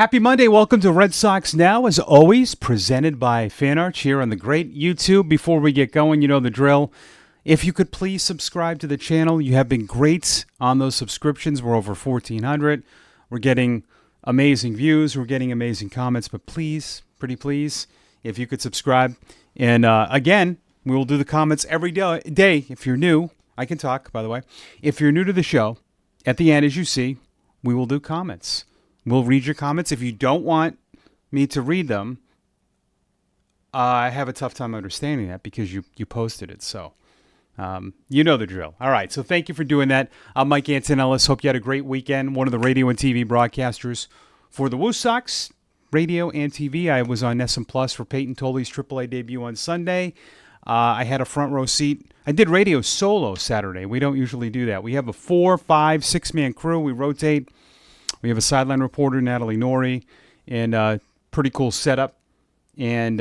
Happy Monday. Welcome to Red Sox Now, as always, presented by FanArch here on the great YouTube. Before we get going, you know the drill. If you could please subscribe to the channel. You have been great on those subscriptions. We're over 1,400. We're getting amazing views. We're getting amazing comments. But please, pretty please, if you could subscribe. And again, we will do the comments every day. If you're new, I can talk, by the way. If you're new to the show, at the end, as you see, we will do comments. We'll read your comments. If you don't want me to read them, I have a tough time understanding that because you posted it. So you know the drill. All right. So thank you for doing that. I'm Mike Antonellis. Hope you had a great weekend. One of the radio and TV broadcasters for the Red Sox, radio and TV. I was on NESN Plus for Payton Tolle's AAA debut on Sunday. I had a front row seat. I did radio solo Saturday. We don't usually do that. We have a 4, 5, 6-man crew. We rotate. We have a sideline reporter, Natalie Nori, and pretty cool setup. And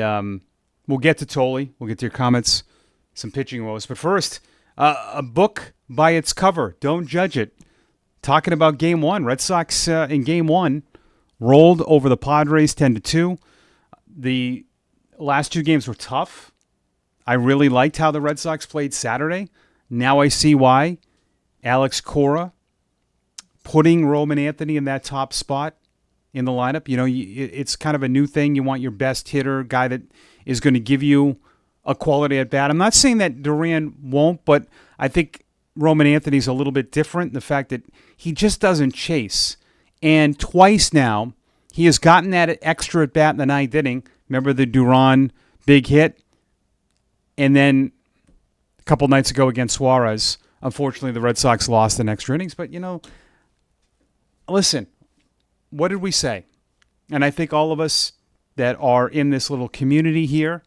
we'll get to Tolle. We'll get to your comments, some pitching woes. But first, a book by its cover. Don't judge it. Talking about Game 1. Red Sox in Game 1 rolled over the Padres 10-2. The last two games were tough. I really liked how the Red Sox played Saturday. Now I see why. Alex Cora putting Roman Anthony in that top spot in the lineup. You know, it's kind of a new thing. You want your best hitter, guy that is going to give you a quality at bat. I'm not saying that Duran won't, but I think Roman Anthony's a little bit different. The fact that he just doesn't chase. And twice now, he has gotten that extra at bat in the ninth inning. Remember the Duran big hit? And then a couple nights ago against Suarez, unfortunately the Red Sox lost in extra innings. But, you know, listen, what did we say? And I think all of us that are in this little community here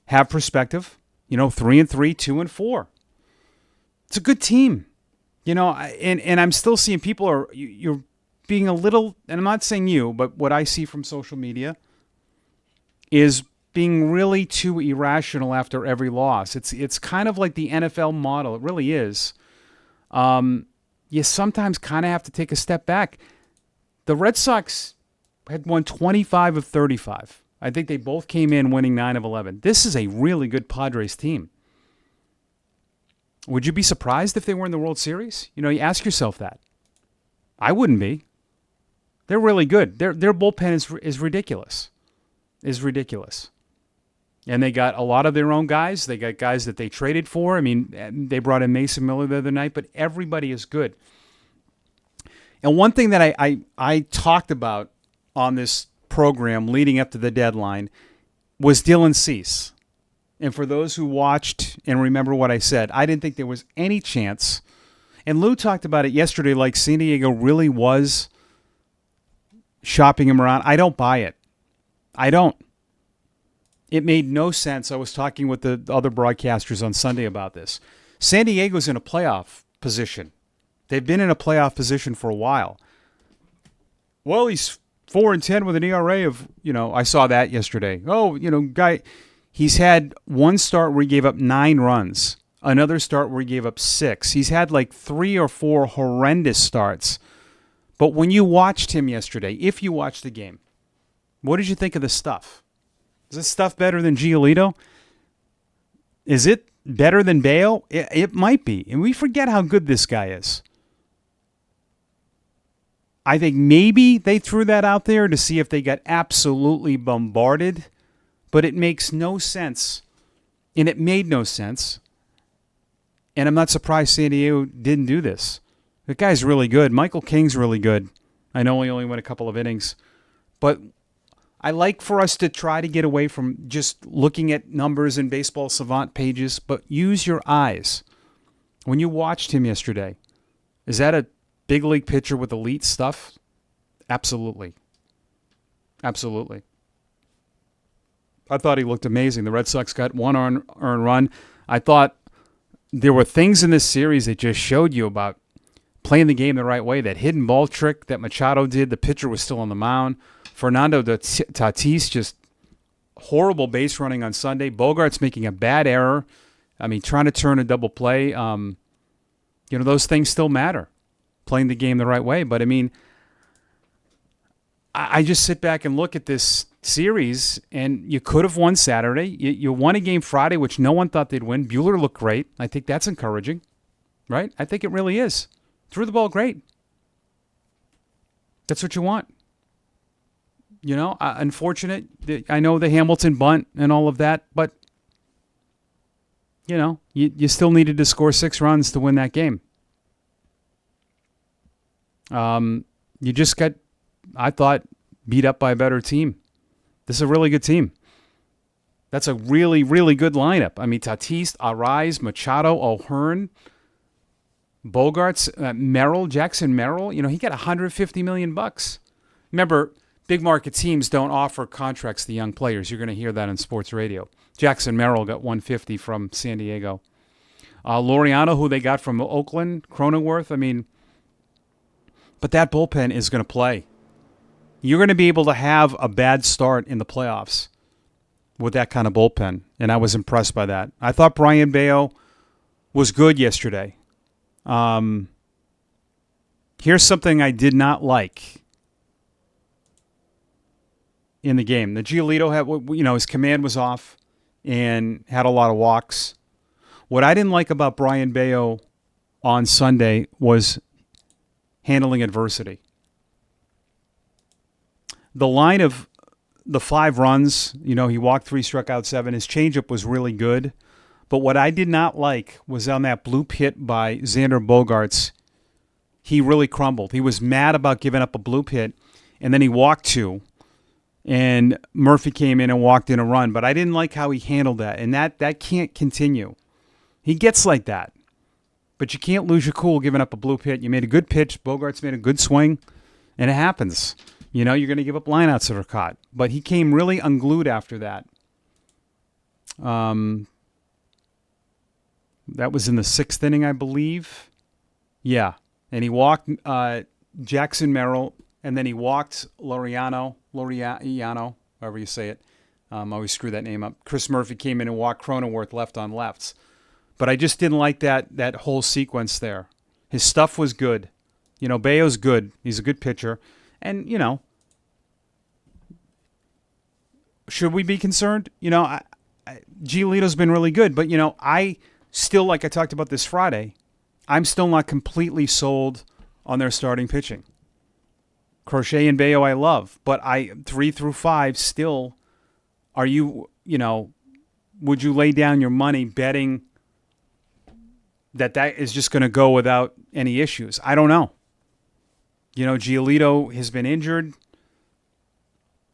have perspective. You know, 3-3, 2-4. It's a good team. You know, and I'm still seeing people you're being a little, and I'm not saying you, but what I see from social media is being really too irrational after every loss. It's kind of like the NFL model. It really is. You sometimes kind of have to take a step back. The Red Sox had won 25 of 35. I think they both came in winning 9 of 11. This is a really good Padres team. Would you be surprised if they were in the World Series? You know, you ask yourself that. I wouldn't be. They're really good. Their bullpen is ridiculous. Is ridiculous. And they got a lot of their own guys. They got guys that they traded for. I mean, they brought in Mason Miller the other night, but everybody is good. And one thing that I talked about on this program leading up to the deadline was Dylan Cease. And for those who watched and remember what I said, I didn't think there was any chance. And Lou talked about it yesterday, like San Diego really was shopping him around. I don't buy it. I don't. It made no sense. I was talking with the other broadcasters on Sunday about this. San Diego's in a playoff position. They've been in a playoff position for a while. Well, he's 4-10 with an ERA of, you know, I saw that yesterday. Oh, you know, he's had one start where he gave up 9 runs, another start where he gave up 6. He's had like 3 or 4 horrendous starts. But when you watched him yesterday, if you watched the game, what did you think of the stuff? Is this stuff better than Giolito? Is it better than Bale? It might be. And we forget how good this guy is. I think maybe they threw that out there to see if they got absolutely bombarded. But it makes no sense. And it made no sense. And I'm not surprised San Diego didn't do this. The guy's really good. Michael King's really good. I know he only went a couple of innings. But I like for us to try to get away from just looking at numbers in Baseball Savant pages, but use your eyes. When you watched him yesterday, is that a big league pitcher with elite stuff? Absolutely. Absolutely. I thought he looked amazing. The Red Sox got one earned run. I thought there were things in this series that just showed you about playing the game the right way. That hidden ball trick that Machado did, the pitcher was still on the mound. Fernando Tatis, just horrible base running on Sunday. Bogart's making a bad error. I mean, trying to turn a double play. You know, those things still matter. Playing the game the right way. But, I mean, I just sit back and look at this series, and you could have won Saturday. You won a game Friday, which no one thought they'd win. Buehler looked great. I think that's encouraging, right? I think it really is. Threw the ball great. That's what you want. Unfortunate. I know the Hamilton bunt and all of that, but, you still needed to score 6 runs to win that game. You just got, I thought, beat up by a better team. This is a really good team. That's a really, really good lineup. I mean, Tatis, Arraez, Machado, O'Hearn, Bogarts, Merrill, Jackson Merrill. He got $150 million. Remember, big market teams don't offer contracts to young players. You're going to hear that on sports radio. Jackson Merrill got $150 from San Diego. Laureano, who they got from Oakland, Cronenworth. But that bullpen is going to play. You're going to be able to have a bad start in the playoffs with that kind of bullpen, and I was impressed by that. I thought Brian Bayo was good yesterday. Here's something I did not like in the game. The Giolito had, his command was off and had a lot of walks. What I didn't like about Brian Bayo on Sunday was handling adversity. The line of the 5 runs, he walked 3, struck out 7. His changeup was really good. But what I did not like was on that bloop hit by Xander Bogaerts, he really crumbled. He was mad about giving up a bloop hit, and then he walked 2. And Murphy came in and walked in a run. But I didn't like how he handled that, and that can't continue. He gets like that. But you can't lose your cool giving up a bloop hit. You made a good pitch. Bogaerts made a good swing, and it happens. You're going to give up lineouts that are caught. But he came really unglued after that. That was in the 6th inning, I believe. Yeah. And he walked Jackson Merrill, and then he walked Laureano, however you say it. I always screw that name up. Chris Murphy came in and walked Cronenworth left on lefts. But I just didn't like that whole sequence there. His stuff was good. Bayo's good. He's a good pitcher. And, should we be concerned? Giolito's been really good. But, I still, like I talked about this Friday, I'm still not completely sold on their starting pitching. Crochet and Bayo I love. But 3 through 5 still, are you, would you lay down your money betting that is just going to go without any issues? I don't know. Giolito has been injured.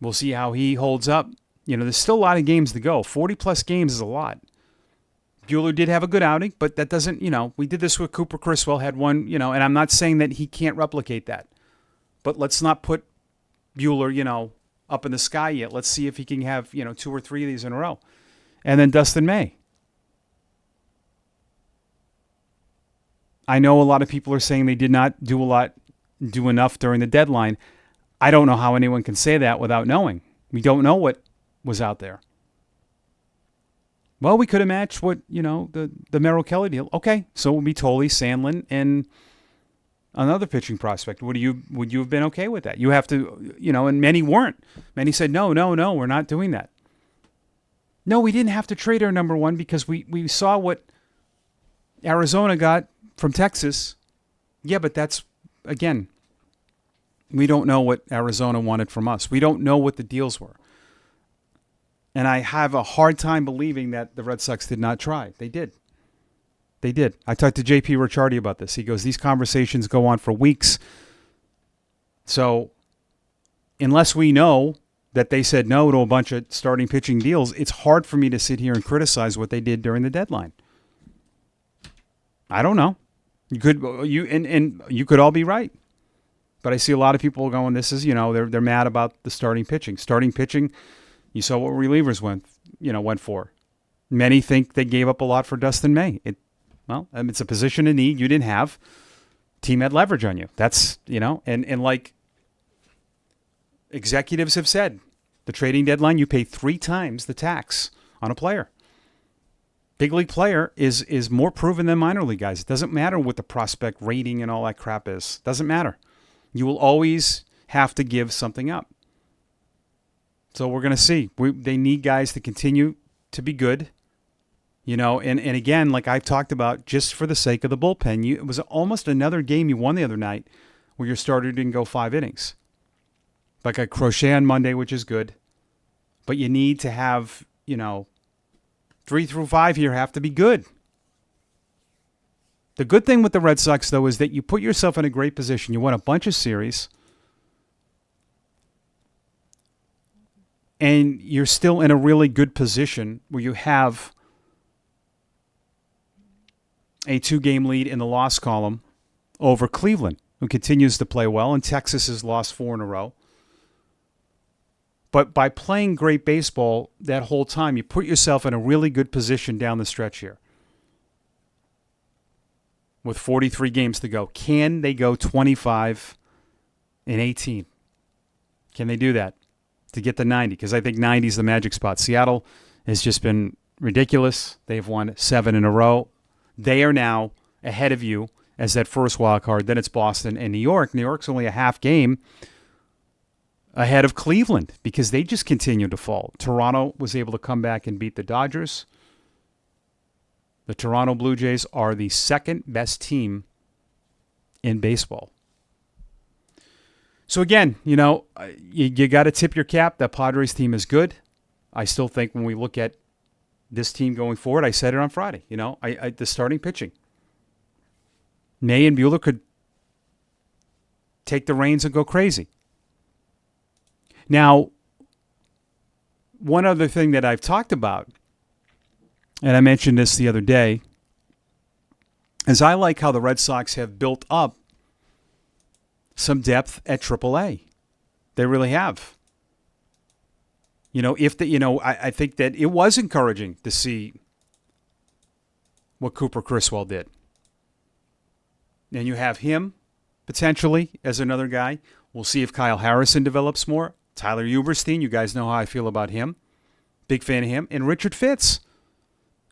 We'll see how he holds up. There's still a lot of games to go. 40-plus games is a lot. Buehler did have a good outing, but that doesn't, we did this with Cooper Criswell, had one, and I'm not saying that he can't replicate that. But let's not put Buehler, up in the sky yet. Let's see if he can have, 2 or 3 of these in a row. And then Dustin May. I know a lot of people are saying they did not do enough during the deadline. I don't know how anyone can say that without knowing. We don't know what was out there. Well, we could have matched what, the Merrill Kelly deal. Okay, so it would be Tolle, Sandlin, and another pitching prospect. Would you have been okay with that? You have to, and many weren't. Many said, no, we're not doing that. No, we didn't have to trade our number 1 because we saw what Arizona got from Texas. Yeah, but that's, again, we don't know what Arizona wanted from us. We don't know what the deals were. And I have a hard time believing that the Red Sox did not try. They did. They did. I talked to J.P. Ricciardi about this. He goes, these conversations go on for weeks. So unless we know that they said no to a bunch of starting pitching deals, it's hard for me to sit here and criticize what they did during the deadline. I don't know. You could all be right. But I see a lot of people going, this is, they're mad about the starting pitching. Starting pitching, you saw what relievers went for. Many think they gave up a lot for Dustin May. It's a position of need you didn't have. Team had leverage on you. That's, and like executives have said, the trading deadline, you pay 3 times the tax on a player. Big league player is more proven than minor league guys. It doesn't matter what the prospect rating and all that crap is. Doesn't matter. You will always, have to give something up. So we're going to see. They need guys to continue to be good. And again, like I've talked about, just for the sake of the bullpen, it was almost another game you won the other night where your starter didn't go 5 innings. Like a Crochet on Monday, which is good. But you need to have, 3 through 5 here have to be good. The good thing with the Red Sox, though, is that you put yourself in a great position. You won a bunch of series. And you're still in a really good position where you have a 2-game lead in the loss column over Cleveland, who continues to play well, and Texas has lost 4 in a row. But by playing great baseball that whole time, you put yourself in a really good position down the stretch here. With 43 games to go. Can they go 25-18? Can they do that to get to 90? Because I think 90 is the magic spot. Seattle has just been ridiculous. They've won 7 in a row. They are now ahead of you as that first wild card. Then it's Boston and New York. New York's only a half game ahead of Cleveland because they just continue to fall. Toronto was able to come back and beat the Dodgers. The Toronto Blue Jays are the second best team in baseball. So again, you got to tip your cap. That Padres team is good. I still think when we look at this team going forward, I said it on Friday, the starting pitching. May and Buehler could take the reins and go crazy. Now, one other thing that I've talked about, and I mentioned this the other day, is I like how the Red Sox have built up some depth at AAA. They really have. I think that it was encouraging to see what Cooper Criswell did. And you have him potentially as another guy. We'll see if Kyle Harrison develops more. Tyler Uberstein, you guys know how I feel about him. Big fan of him. And Richard Fitz.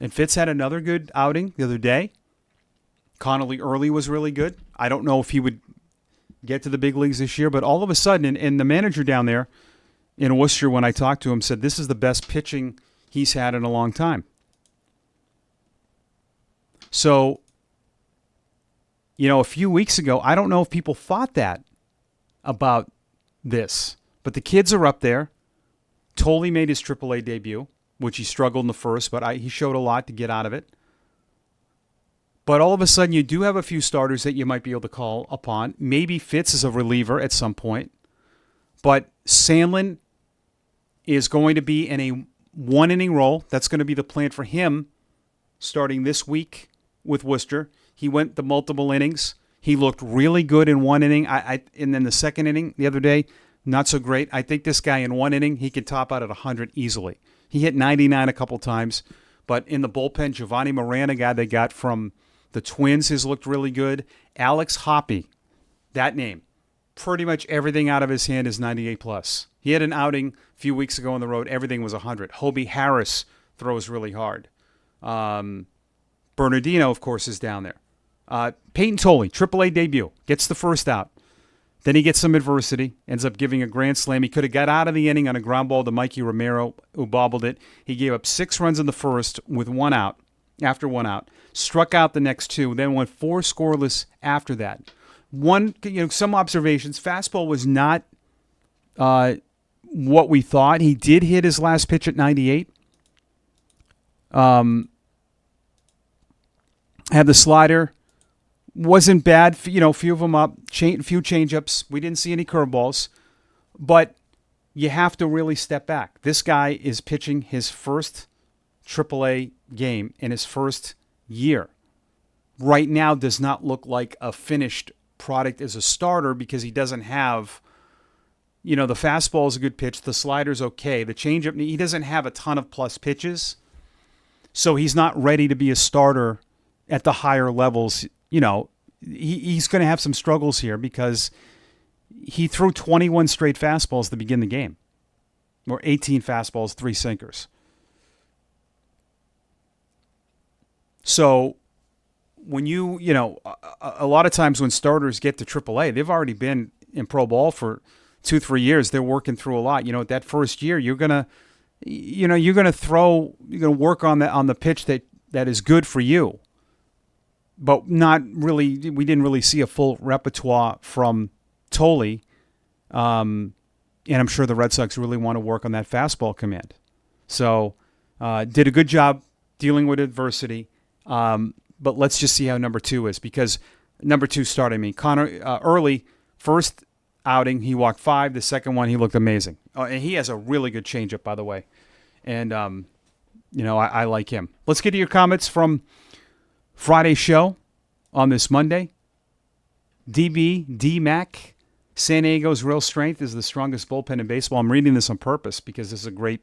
And Fitz had another good outing the other day. Connolly early was really good. I don't know if he would get to the big leagues this year, but all of a sudden, and the manager down there in Worcester, when I talked to him, said this is the best pitching he's had in a long time. So, a few weeks ago, I don't know if people thought that about this, but the kids are up there. Tolle made his AAA debut, which he struggled in the first, but he showed a lot to get out of it. But all of a sudden, you do have a few starters that you might be able to call upon. Maybe Fitz is a reliever at some point. But Sandlin is going to be in a 1-inning role. That's going to be the plan for him starting this week with Worcester. He went the multiple innings. He looked really good in 1 inning. And then the second inning the other day, not so great. I think this guy in 1 inning, he could top out at 100 easily. He hit 99 a couple times. But in the bullpen, Giovanni Moran, a guy they got from the Twins, has looked really good. Alex Hoppe, that name. Pretty much everything out of his hand is 98 plus. He had an outing a few weeks ago on the road. Everything was 100. Hobie Harris throws really hard. Bernardino, of course, is down there. Payton Tolle, AAA debut, gets the first out. Then he gets some adversity, ends up giving a grand slam. He could have got out of the inning on a ground ball to Mikey Romero, who bobbled it. He gave up 6 runs in the first with 1 out, after 1 out. Struck out the next 2, then went 4 scoreless after that. Some observations. Fastball was not what we thought. He did hit his last pitch at 98. Had the slider. Wasn't bad. Few of them up. Few changeups. We didn't see any curveballs. But you have to really step back. This guy is pitching his first AAA game in his first year. Right now does not look like a finished product as a starter because he doesn't have, the fastball is a good pitch. The slider's okay. The changeup, he doesn't have a ton of plus pitches. So he's not ready to be a starter at the higher levels. He's going to have some struggles here because he threw 21 straight fastballs to begin the game, or 18 fastballs, 3 sinkers. So when a lot of times when starters get to AAA, they've already been in pro ball for 2-3 years, they're working through a lot. That first year, you're gonna work on the pitch that is good for you, but not really. We didn't really see a full repertoire from Tolle, and I'm sure the Red Sox really want to work on that fastball command. So, did a good job dealing with adversity. But let's just see how number 2 is, because number 2 started Connor early. First outing, he walked 5. The second one, he looked amazing. And he has a really good changeup, by the way. And, I like him. Let's get to your comments from Friday's show on this Monday. D-Mac, San Diego's real strength is the strongest bullpen in baseball. I'm reading this on purpose because this is a great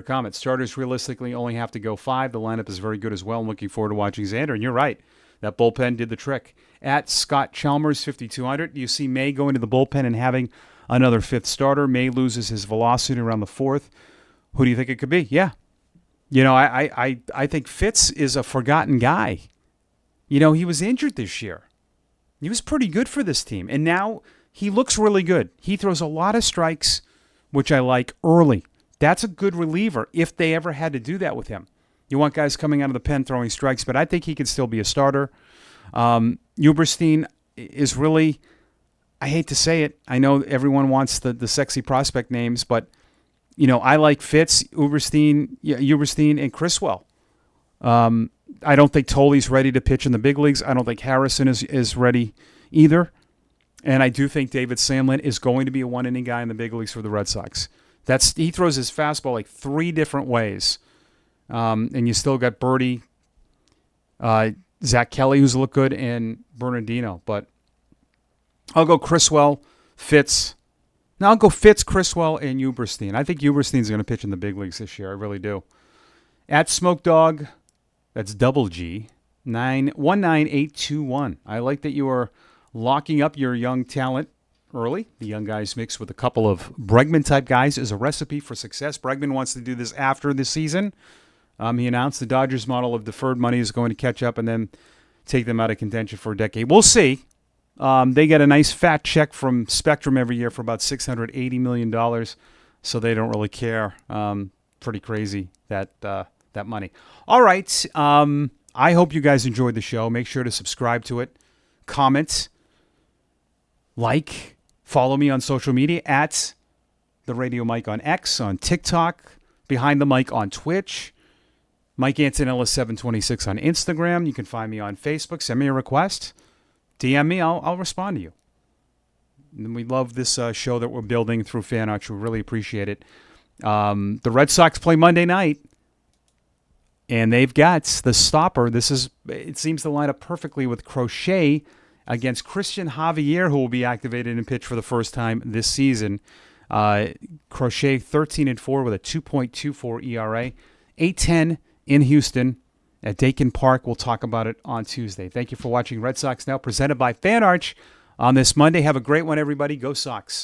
comment. Starters realistically only have to go 5. The lineup is very good as well. I'm looking forward to watching Xander. And you're right. That bullpen did the trick. At Scott Chalmers, 5,200. Do you see May going to the bullpen and having another 5th starter? May loses his velocity around the 4th. Who do you think it could be? Yeah. I think Fitz is a forgotten guy. He was injured this year. He was pretty good for this team. And now he looks really good. He throws a lot of strikes, which I like, early. That's a good reliever if they ever had to do that with him. You want guys coming out of the pen throwing strikes, but I think he can still be a starter. Uberstein is really, I hate to say it, I know everyone wants the sexy prospect names, but I like Fitz, Uberstein, and Criswell. I don't think Tolle's ready to pitch in the big leagues. I don't think Harrison is ready either. And I do think David Samlin is going to be a one-inning guy in the big leagues for the Red Sox. He throws his fastball like 3 different ways. And you still got Birdie, Zach Kelly, who's looked good, and Bernardino. But I'll go Criswell, Fitz. Now I'll go Fitz, Criswell, and Uberstein. I think Uberstein's going to pitch in the big leagues this year. I really do. At Smoke Dog, that's double G, 19821. I like that you are locking up your young talent early. The young guys mixed with a couple of Bregman-type guys is a recipe for success. Bregman wants to do this after the season. He announced the Dodgers model of deferred money is going to catch up and then take them out of contention for a decade. We'll see. They get a nice fat check from Spectrum every year for about $680 million, so they don't really care. Pretty crazy, that money. All right. I hope you guys enjoyed the show. Make sure to subscribe to it, comment, follow me on social media at The Radio Mike on X, on TikTok, Behind the Mic on Twitch, Mike Antonellis 726 on Instagram. You can find me on Facebook. Send me a request. DM me. I'll respond to you. And we love this show that we're building through Fan Arch. We really appreciate it. The Red Sox play Monday night, and they've got the stopper. It seems to line up perfectly with Crochet against Christian Javier, who will be activated and pitch for the first time this season. Crochet 13-4 with a 2.24 ERA, 8-10 in Houston at Dakin Park. We'll talk about it on Tuesday. Thank you for watching Red Sox Now, presented by Fan Arch on this Monday. Have a great one, everybody. Go Sox.